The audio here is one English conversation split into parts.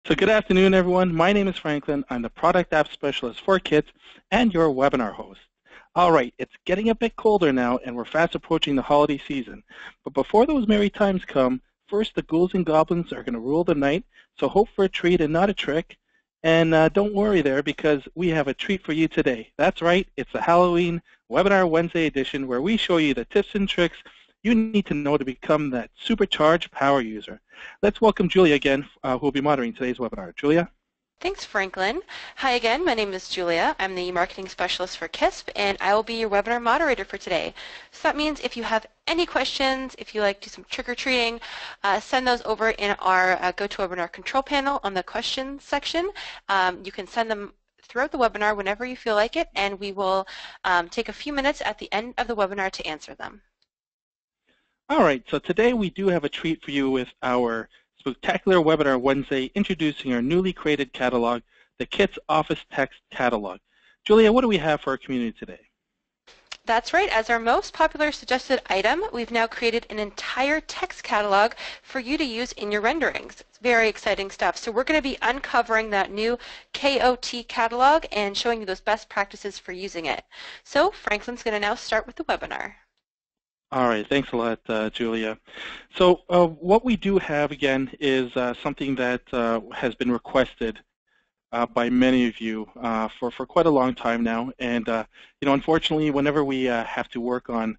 So good afternoon, everyone. My name is Franklin. I'm the Product App Specialist for Kids and your webinar host. All right, it's getting a bit colder now, and we're fast approaching the holiday season. But before those merry times come, first the ghouls and goblins are going to rule the night, so hope for a treat and not a trick. And don't worry there, because we have a treat for you today. That's right, it's the Halloween Webinar Wednesday edition, where we show you the tips and tricks you need to know to become that supercharged power user. Let's welcome Julia again, who will be moderating today's webinar. Julia? Thanks, Franklin. Hi again, my name is Julia. I'm the Marketing Specialist for KISP, and I will be your webinar moderator for today. So that means if you have any questions, if you like to do some trick-or-treating, send those over in our GoToWebinar control panel on the questions section. You can send them throughout the webinar whenever you feel like it, and we will take a few minutes at the end of the webinar to answer them. All right, so today we do have a treat for you with our Spooktacular Webinar Wednesday, introducing our newly created catalog, the Kits Office Text Catalog. Julia, what do we have for our community today? That's right. As our most popular suggested item, we've now created an entire text catalog for you to use in your renderings. It's very exciting stuff. So we're going to be uncovering that new KOT catalog and showing you those best practices for using it. So Franklin's going to now start with the webinar. All right, thanks a lot, Julia. So what we do have, again, is something that has been requested by many of you for quite a long time now. And, unfortunately, whenever we have to work on,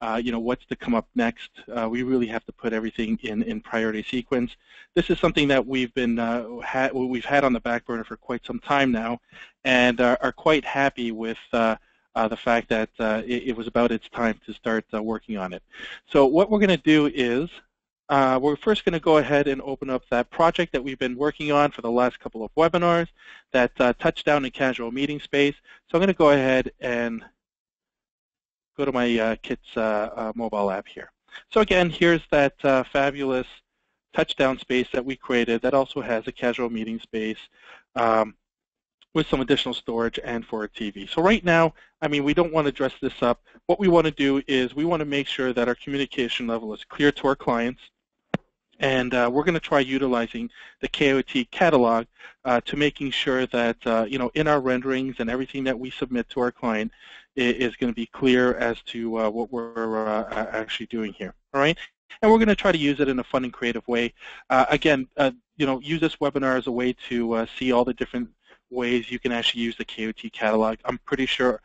what's to come up next, we really have to put everything in priority sequence. This is something that we've had on the back burner for quite some time now, and are quite happy with the fact that it was about its time to start working on it. So what we're going to do is we're first going to go ahead and open up that project that we've been working on for the last couple of webinars, that touchdown and casual meeting space. So I'm going to go ahead and go to my Kits mobile app here. So again, here's that fabulous touchdown space that we created that also has a casual meeting space with some additional storage and for a TV. So right now, we don't want to dress this up. What we want to do is we want to make sure that our communication level is clear to our clients, and we're going to try utilizing the KOT catalog to making sure that in our renderings and everything that we submit to our client is going to be clear as to what we're actually doing here. All right, and we're going to try to use it in a fun and creative way. Again, use this webinar as a way to see all the different ways you can actually use the KOT catalog. I'm pretty sure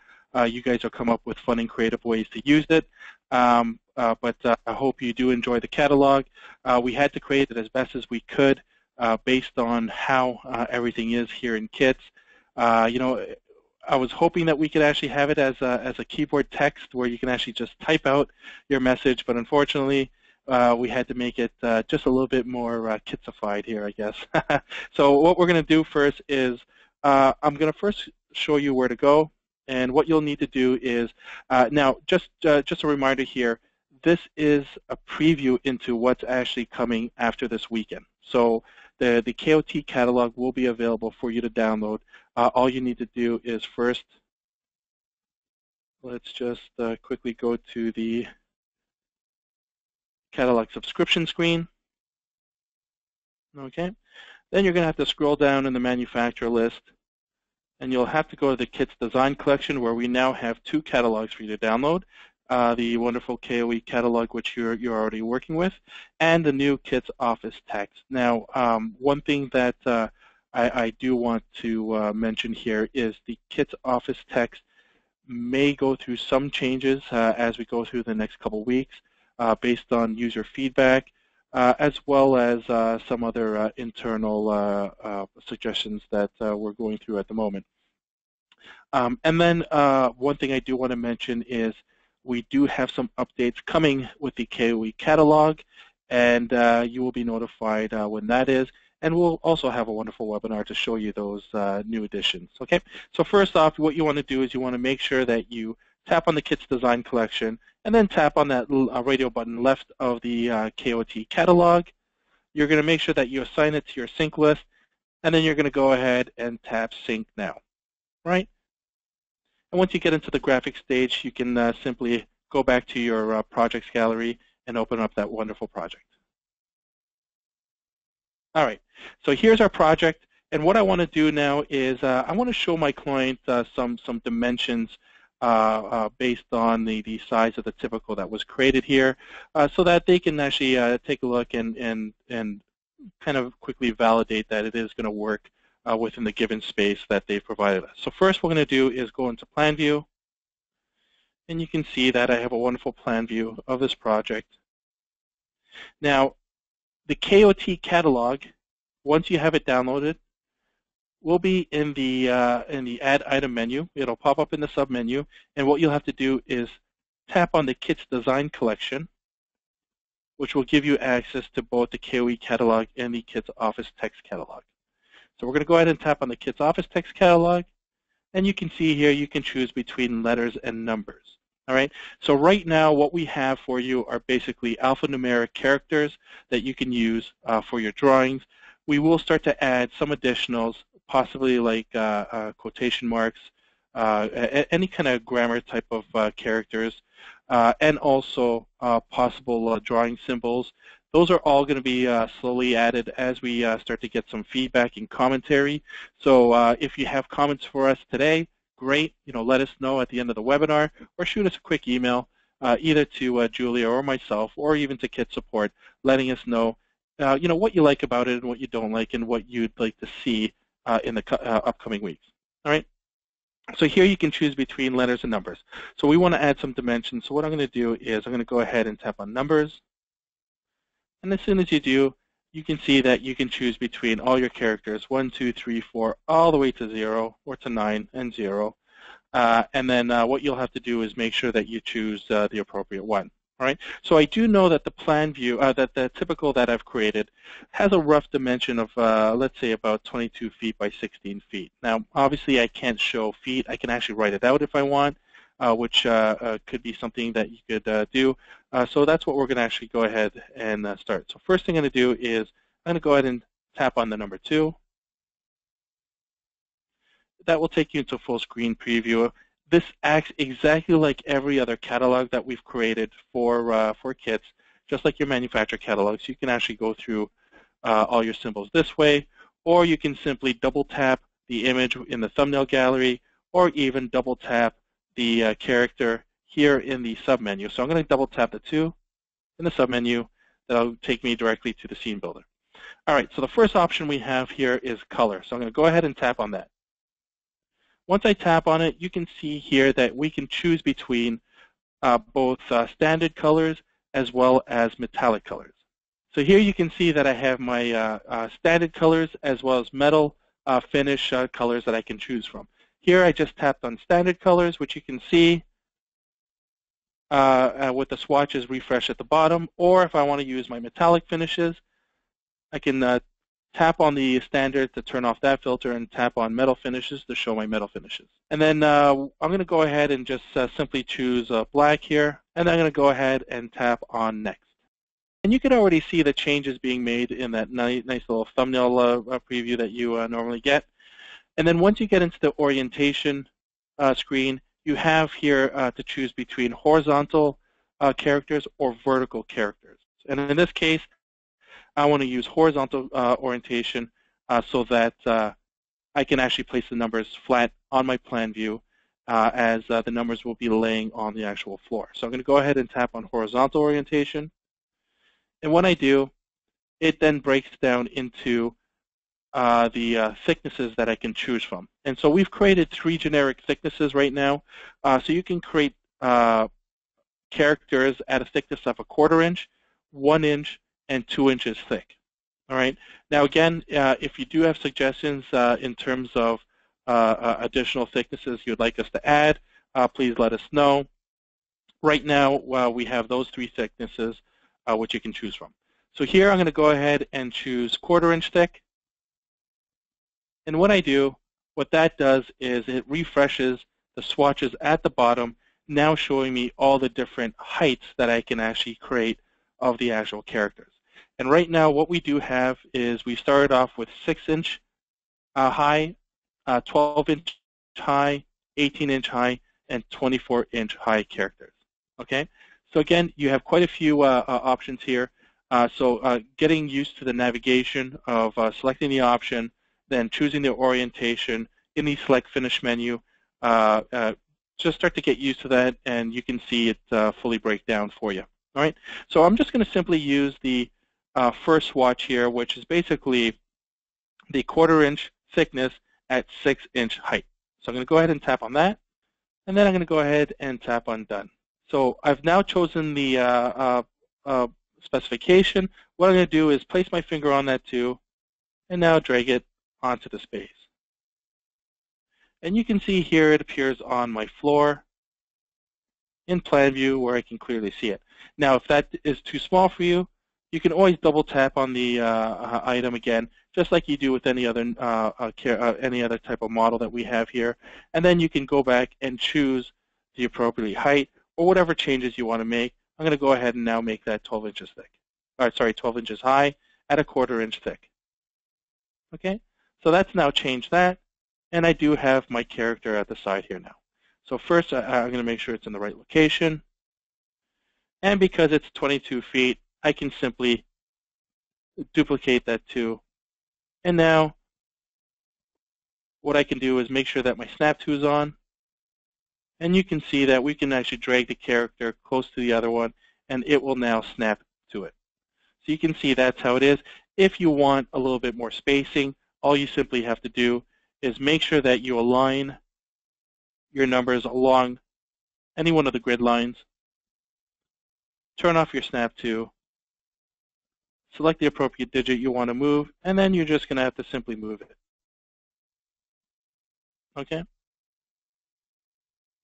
you guys will come up with fun and creative ways to use it, but I hope you do enjoy the catalog. We had to create it as best as we could based on how everything is here in Kits. I was hoping that we could actually have it as a keyboard text where you can actually just type out your message, but unfortunately we had to make it just a little bit more kitsified here, I guess. So what we're going to do first is I'm going to first show you where to go, and what you'll need to do is now just a reminder here, this is a preview into what's actually coming after this weekend. So the KOT catalog will be available for you to download. All you need to do is first, let's just quickly go to the catalog subscription screen. Okay. Then you're going to have to scroll down in the manufacturer list, and you'll have to go to the Kits Design Collection, where we now have two catalogs for you to download, the wonderful KOE catalog, which you're already working with, and the new Kits Office Text. Now, one thing that I do want to mention here is the Kits Office Text may go through some changes as we go through the next couple weeks based on user feedback, as well as some other internal suggestions that we're going through at the moment. And then one thing I do want to mention is we do have some updates coming with the KOE catalog, and you will be notified when that is. And we'll also have a wonderful webinar to show you those new additions. Okay. So first off, what you want to do is you want to make sure that you tap on the Kits Design Collection, and then tap on that radio button left of the KOT catalog. You're going to make sure that you assign it to your sync list, and then you're going to go ahead and tap Sync Now. Right? And once you get into the graphics stage, you can simply go back to your projects gallery and open up that wonderful project. All right, so here's our project, and what I want to do now is I want to show my client some dimensions based on the size of the typical that was created here, so that they can actually take a look and kind of quickly validate that it is going to work within the given space that they've provided us. So first, what we're going to do is go into Plan View, and you can see that I have a wonderful plan view of this project. Now, the KOT catalog, once you have it downloaded, will be in the Add Item menu. It'll pop up in the submenu, and what you'll have to do is tap on the Kits Design Collection, which will give you access to both the KOE catalog and the Kits Office Text catalog. So we're going to go ahead and tap on the Kits Office Text catalog, and you can see here you can choose between letters and numbers. All right. So right now, what we have for you are basically alphanumeric characters that you can use for your drawings. We will start to add some additionals, possibly like quotation marks, any kind of grammar type of characters, and also possible drawing symbols. Those are all going to be slowly added as we start to get some feedback and commentary. So if you have comments for us today, great. Let us know at the end of the webinar, or shoot us a quick email, either to Julia or myself, or even to Kit Support, letting us know, what you like about it and what you don't like, and what you'd like to see in the upcoming weeks. All right. So here you can choose between letters and numbers. So we want to add some dimensions. So what I'm going to do is I'm going to go ahead and tap on numbers. And as soon as you do, you can see that you can choose between all your characters, 1, 2, 3, 4, all the way to 0, or to 9 and 0. And then what you'll have to do is make sure that you choose the appropriate one. All right. So I do know that the plan view, that the typical that I've created, has a rough dimension of, let's say, about 22 feet by 16 feet. Now, obviously, I can't show feet. I can actually write it out if I want, which could be something that you could do. So that's what we're going to actually go ahead and start. So first thing I'm going to do is I'm going to go ahead and tap on the number 2. That will take you into full screen preview. This acts exactly like every other catalog that we've created for kits, just like your manufacturer catalog. So you can actually go through all your symbols this way, or you can simply double tap the image in the thumbnail gallery, or even double tap the character here in the submenu. So I'm going to double tap the 2 in the submenu. That'll take me directly to the scene builder. All right, so the first option we have here is color. So I'm going to go ahead and tap on that. Once I tap on it, you can see here that we can choose between both standard colors as well as metallic colors. So here you can see that I have my standard colors as well as metal finish colors that I can choose from. Here I just tapped on standard colors, which you can see with the swatches refresh at the bottom. Or if I want to use my metallic finishes, I can tap on the standard to turn off that filter and tap on metal finishes to show my metal finishes. And then I'm going to go ahead and just simply choose black here, and I'm going to go ahead and tap on next. And you can already see the changes being made in that nice little thumbnail preview that you normally get. And then once you get into the orientation screen, you have here to choose between horizontal characters or vertical characters. And in this case, I want to use horizontal orientation so that I can actually place the numbers flat on my plan view as the numbers will be laying on the actual floor. So I'm going to go ahead and tap on horizontal orientation. And when I do, it then breaks down into the thicknesses that I can choose from. And so we've created 3 generic thicknesses right now. So you can create characters at a thickness of 1/4 inch, 1 inch, and 2 inches thick. All right. Now, again, if you do have suggestions in terms of additional thicknesses you'd like us to add, please let us know. Right now, we have those 3 thicknesses which you can choose from. So here I'm going to go ahead and choose 1/4 inch thick. And when I do, what that does is it refreshes the swatches at the bottom, now showing me all the different heights that I can actually create of the actual characters. And right now what we do have is we started off with 6-inch high, 12-inch high, 18-inch high, and 24-inch high characters. Okay? So again, you have quite a few options here. Getting used to the navigation of selecting the option, then choosing the orientation in the Select Finish menu. Just start to get used to that, and you can see it fully break down for you. All right. So I'm just going to simply use the first swatch here, which is basically the 1/4 inch thickness at 6-inch height. So I'm going to go ahead and tap on that, and then I'm going to go ahead and tap on Done. So I've now chosen the specification. What I'm going to do is place my finger on that too, and now drag it onto the space. And you can see here it appears on my floor in plan view where I can clearly see it. Now, if that is too small for you, you can always double tap on the item again, just like you do with any other type of model that we have here. And then you can go back and choose the appropriate height or whatever changes you want to make. I'm going to go ahead and now make that 12 inches thick. 12 inches high at a 1/4 inch thick. Okay, so that's now changed that, and I do have my character at the side here now. So first, I'm going to make sure it's in the right location, and because it's 22 feet, I can simply duplicate that too. And now, what I can do is make sure that my snap to is on, and you can see that we can actually drag the character close to the other one, and it will now snap to it. So you can see that's how it is. If you want a little bit more spacing, all you simply have to do is make sure that you align your numbers along any one of the grid lines, turn off your snap to, select the appropriate digit you want to move, and then you're just going to have to simply move it. Okay?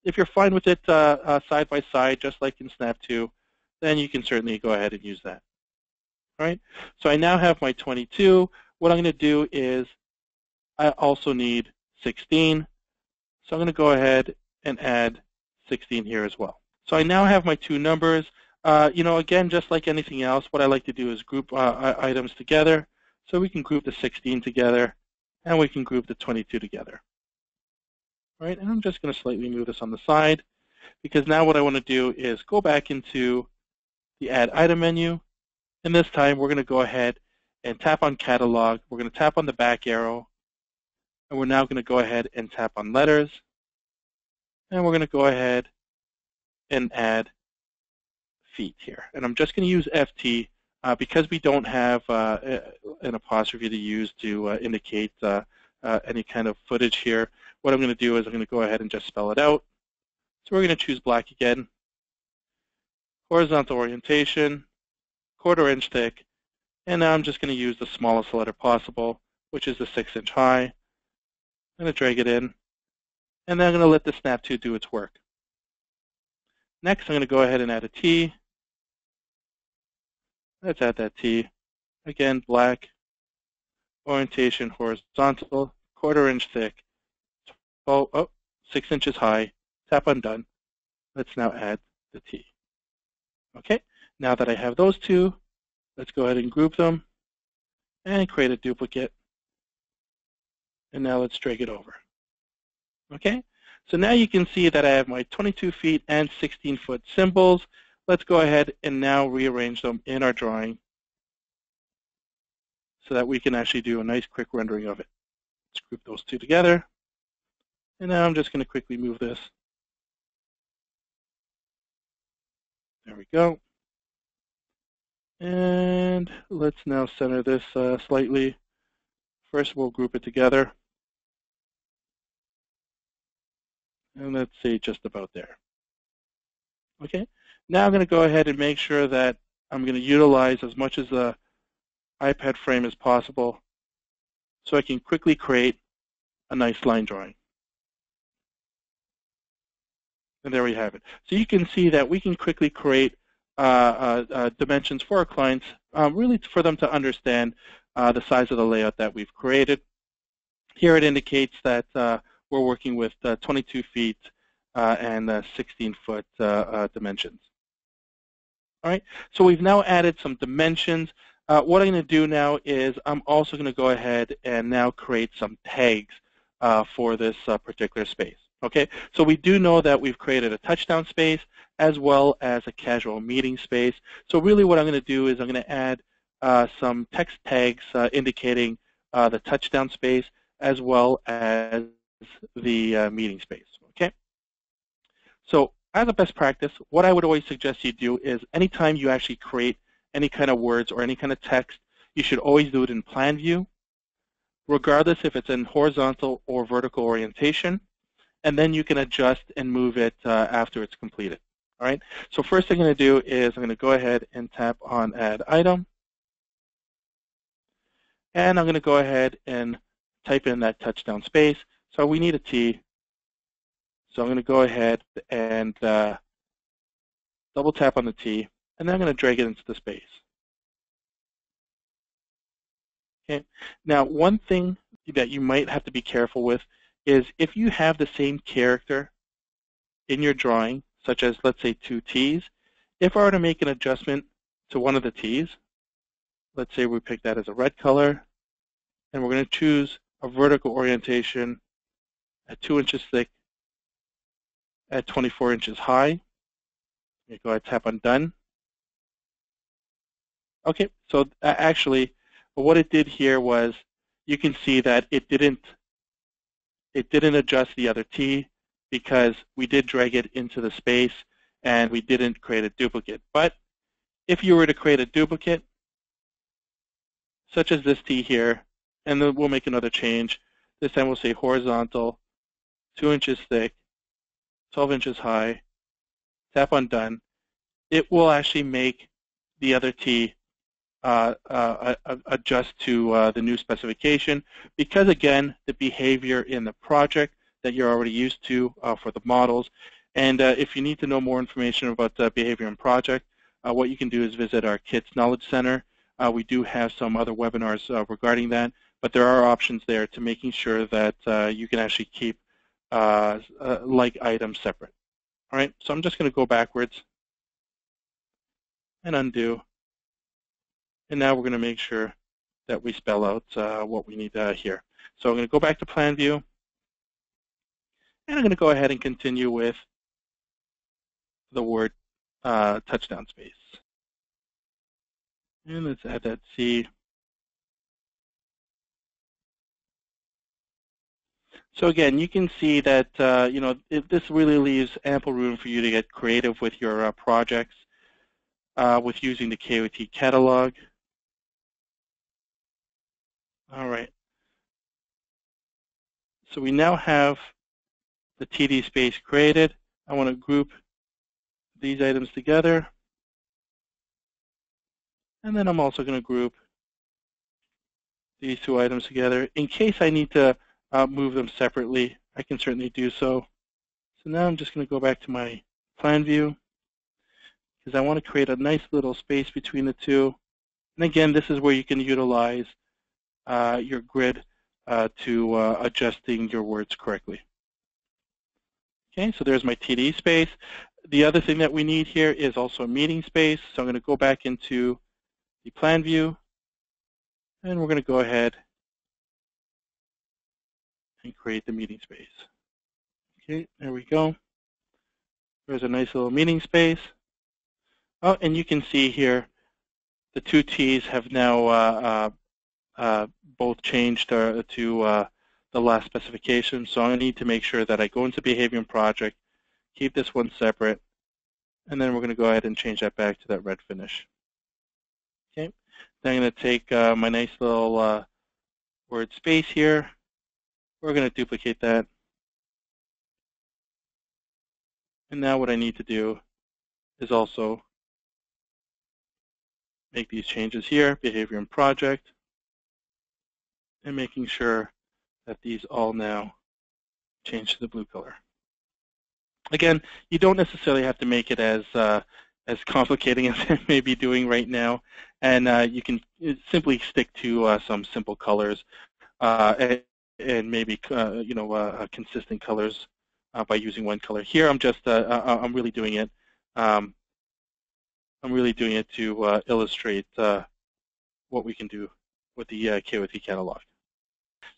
If you're fine with it side by side, just like in Snap 2, then you can certainly go ahead and use that. All right? So I now have my 22. What I'm going to do is I also need 16. So I'm going to go ahead and add 16 here as well. So I now have my two numbers. Again, just like anything else, what I like to do is group items together. So we can group the 16 together, and we can group the 22 together. All right, and I'm just going to slightly move this on the side, because now what I want to do is go back into the Add Item menu, and this time we're going to go ahead and tap on Catalog. We're going to tap on the back arrow, and we're now going to go ahead and tap on Letters, and we're going to go ahead and add Feet here. And I'm just going to use FT because we don't have an apostrophe to use to indicate any kind of footage here. What I'm going to do is I'm going to go ahead and just spell it out. So we're going to choose black again, horizontal orientation, 1/4 inch thick, and now I'm just going to use the smallest letter possible, which is the 6-inch high. I'm going to drag it in, and then I'm going to let the Snap to do its work. Next, I'm going to go ahead and add a T. Let's add that T. Again, black, orientation horizontal, 1/4 inch thick, 6 inches high, tap on Done. Let's now add the T. Okay, now that I have those two, let's go ahead and group them and create a duplicate. And now let's drag it over. Okay, so now you can see that I have my 22 feet and 16-foot symbols. Let's go ahead and now rearrange them in our drawing so that we can actually do a nice quick rendering of it. Let's group those two together. And now I'm just going to quickly move this. There we go. And let's now center this slightly. First, we'll group it together. And let's say just about there. Okay. Now I'm going to go ahead and make sure that I'm going to utilize as much of the iPad frame as possible so I can quickly create a nice line drawing. And there we have it. So you can see that we can quickly create dimensions for our clients, really for them to understand the size of the layout that we've created. Here it indicates that we're working with 22 feet and 16-foot dimensions. All right, so we've now added some dimensions. What I'm going to do now is I'm also going to go ahead and now create some tags for this particular space. Okay, so we do know that we've created a touchdown space as well as a casual meeting space. So really what I'm going to do is I'm going to add some text tags indicating the touchdown space as well as the meeting space. Okay, so as a best practice, what I would always suggest you do is anytime you actually create any kind of words or any kind of text, you should always do it in plan view, regardless if it's in horizontal or vertical orientation, and then you can adjust and move it after it's completed. All right. So first thing I'm going to do is I'm going to go ahead and tap on Add Item, and I'm going to go ahead and type in that touchdown space. So we need a T. So I'm going to go ahead and double tap on the T, and then I'm going to drag it into the space. Okay. Now, one thing that you might have to be careful with is if you have the same character in your drawing, such as, let's say, 2 T's, if I were to make an adjustment to one of the T's, let's say we pick that as a red color, and we're going to choose a vertical orientation at 2 inches thick at 24 inches high. You go ahead and tap on Done. Okay, so actually, what it did here was you can see that it didn't adjust the other T because we did drag it into the space and we didn't create a duplicate. But if you were to create a duplicate, such as this T here, and then we'll make another change. This time we'll say horizontal, 2 inches thick, 12 inches high, tap on Done. It will actually make the other T adjust to the new specification because, again, the behavior in the project that you're already used to for the models. And if you need to know more information about behavior in project, what you can do is visit our KITS Knowledge Center. We do have some other webinars regarding that, but there are options there to making sure that you can actually keep like items separate. All right, so I'm just going to go backwards and undo. And now we're going to make sure that we spell out what we need here. So I'm going to go back to Plan View, and I'm going to go ahead and continue with the word touchdown space. And let's add that C. So again, you can see that this really leaves ample room for you to get creative with your projects with using the KOT catalog. All right. So we now have the TD space created. I want to group these items together. And then I'm also going to group these 2 items together. In case I need to move them separately, I can certainly do so. So now I'm just going to go back to my plan view because I want to create a nice little space between the 2. And again, this is where you can utilize your grid to adjusting your words correctly. Okay, so there's my TD space. The other thing that we need here is also a meeting space. So I'm going to go back into the plan view, and we're going to go ahead and create the meeting space. Okay, there we go. There's a nice little meeting space. Oh, and you can see here the 2 T's have now both changed to the last specification. So I need to make sure that I go into Behavior and Project, keep this one separate, and then we're going to go ahead and change that back to that red finish. Okay. Then I'm going to take my nice little word space here. We're going to duplicate that. And now what I need to do is also make these changes here, Behavior and Project, and making sure that these all now change to the blue color. Again, you don't necessarily have to make it as complicated as I may be doing right now, and you can simply stick to some simple colors and maybe consistent colors by using one color. Here, I'm just I'm really doing it. I'm really doing it to illustrate what we can do with the KOT catalog.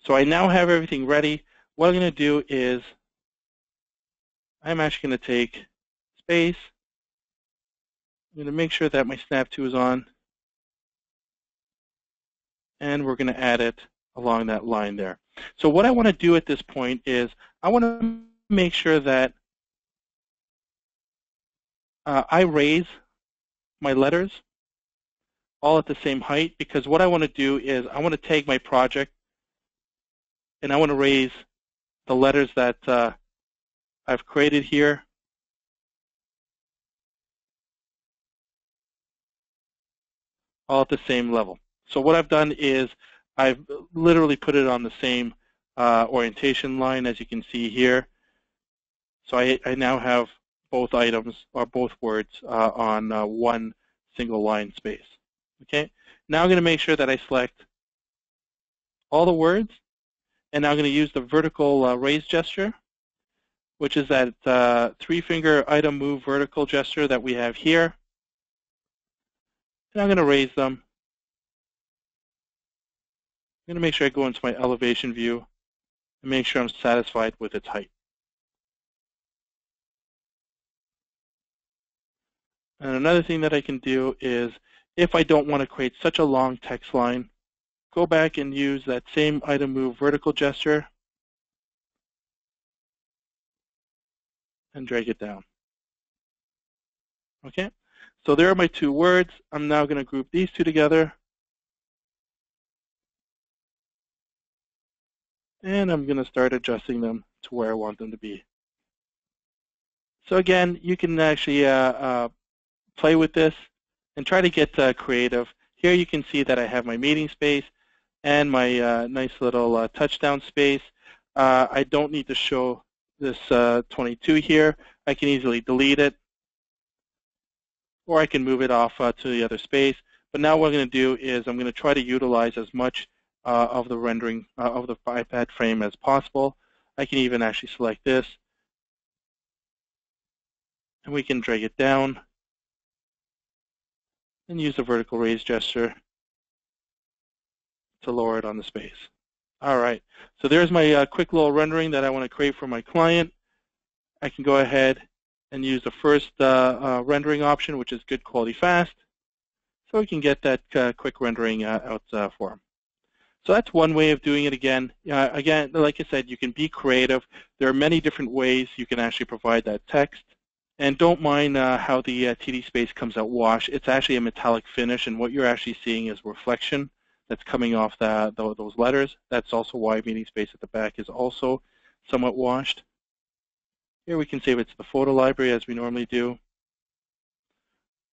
So I now have everything ready. What I'm going to do is I'm actually going to take space. I'm going to make sure that my snap to is on, and we're going to add it along that line there. So what I want to do at this point is I want to make sure that I raise my letters all at the same height, because what I want to do is I want to tag my project, and I want to raise the letters that I've created here all at the same level. So what I've done is I've literally put it on the same orientation line, as you can see here. So I now have both items, or both words, on one single line space. Okay. Now I'm going to make sure that I select all the words, and now I'm going to use the vertical raise gesture, which is that 3-finger item move vertical gesture that we have here. And I'm going to raise them. I'm going to make sure I go into my elevation view and make sure I'm satisfied with its height. And another thing that I can do is, if I don't want to create such a long text line, go back and use that same item move vertical gesture and drag it down. Okay, so there are my two words. I'm now going to group these two together, and I'm going to start adjusting them to where I want them to be. So again, you can actually play with this and try to get creative. Here you can see that I have my meeting space and my nice little touchdown space. I don't need to show this 22 here. I can easily delete it, or I can move it off to the other space. But now what I'm going to do is I'm going to try to utilize as much of the rendering of the iPad frame as possible. I can even actually select this, and we can drag it down and use the vertical raise gesture to lower it on the space. All right, so there's my quick little rendering that I want to create for my client. I can go ahead and use the first rendering option, which is good quality fast, so we can get that quick rendering out for them. So that's one way of doing it. Again, like I said, you can be creative. There are many different ways you can actually provide that text. And don't mind how the TD space comes out wash. It's actually a metallic finish, and what you're actually seeing is reflection that's coming off those letters. That's also why meeting space at the back is also somewhat washed. Here we can save it to the photo library as we normally do.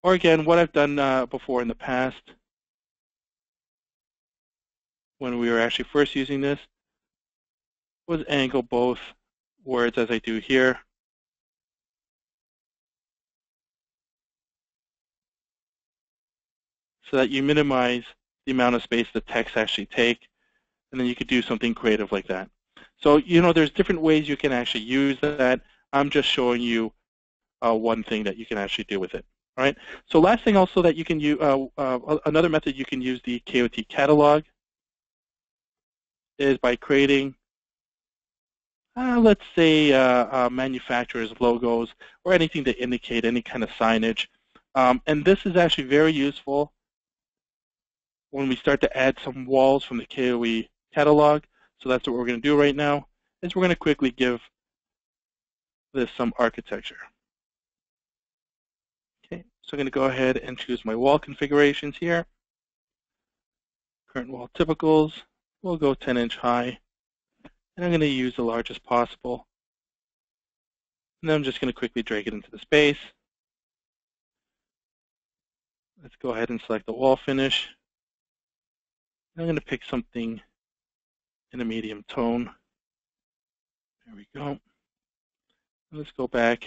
Or again, what I've done before in the past, when we were actually first using this, was angle both words as I do here. So that you minimize the amount of space the text actually take, and then you could do something creative like that. So, there's different ways you can actually use that. I'm just showing you one thing that you can actually do with it. All right. So last thing also that you can use, another method you can use the KOT catalog is by creating, let's say, manufacturers' logos or anything to indicate any kind of signage. And this is actually very useful when we start to add some walls from the KOE catalog. So that's what we're going to do right now, is we're going to quickly give this some architecture. Okay, so I'm going to go ahead and choose my wall configurations here. Current wall typicals, we'll go 10-inch high, and I'm going to use the largest possible. And then I'm just going to quickly drag it into the space. Let's go ahead and select the wall finish. I'm going to pick something in a medium tone. There we go. Let's go back,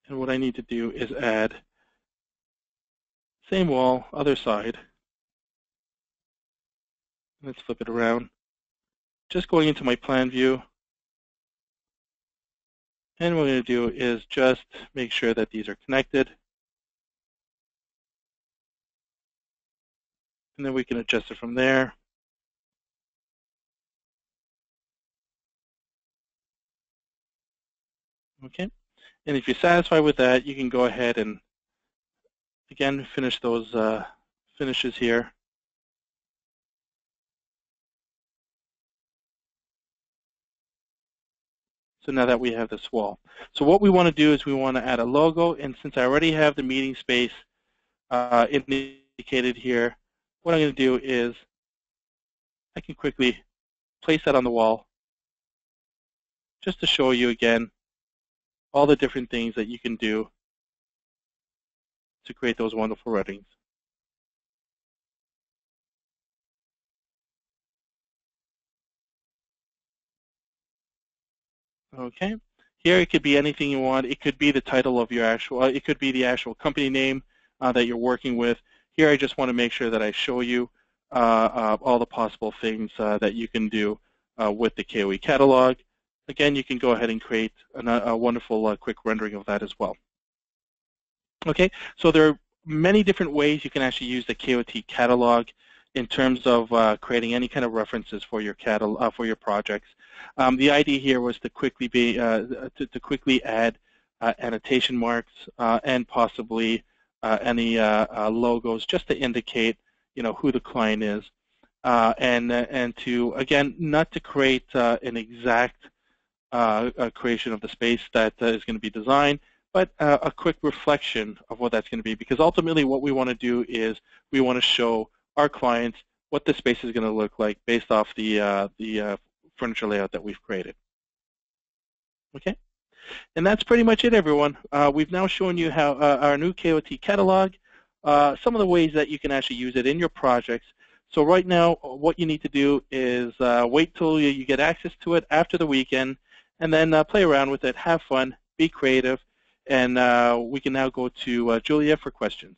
and what I need to do is add same wall, other side. Let's flip it around. Just going into my plan view, and what I'm going to do is just make sure that these are connected, and then we can adjust it from there. Okay, And if you're satisfied with that, you can go ahead and, again, finish those finishes here. So now that we have this wall. So what we want to do is we want to add a logo, and since I already have the meeting space indicated here, what I'm going to do is I can quickly place that on the wall just to show you again all the different things that you can do to create those wonderful writings. Okay. Here it could be anything you want. It could be the title of your actual, it could be the actual company name that you're working with. Here I just want to make sure that I show you all the possible things that you can do with the KOE catalog. Again, you can go ahead and create a wonderful quick rendering of that as well. Okay, so there are many different ways you can actually use the KOT catalog in terms of creating any kind of references for your for your projects. The idea here was to quickly quickly add annotation marks and possibly any logos just to indicate who the client is, and to again not to create an exact creation of the space that is going to be designed, but a quick reflection of what that's going to be, because ultimately what we want to do is we want to show our clients what the space is going to look like based off the furniture layout that we've created. Okay, and that's pretty much it, everyone. We've now shown you how our new KOT catalog, some of the ways that you can actually use it in your projects. So right now, what you need to do is wait till you get access to it after the weekend, and then play around with it, have fun, be creative, and we can now go to Julia for questions.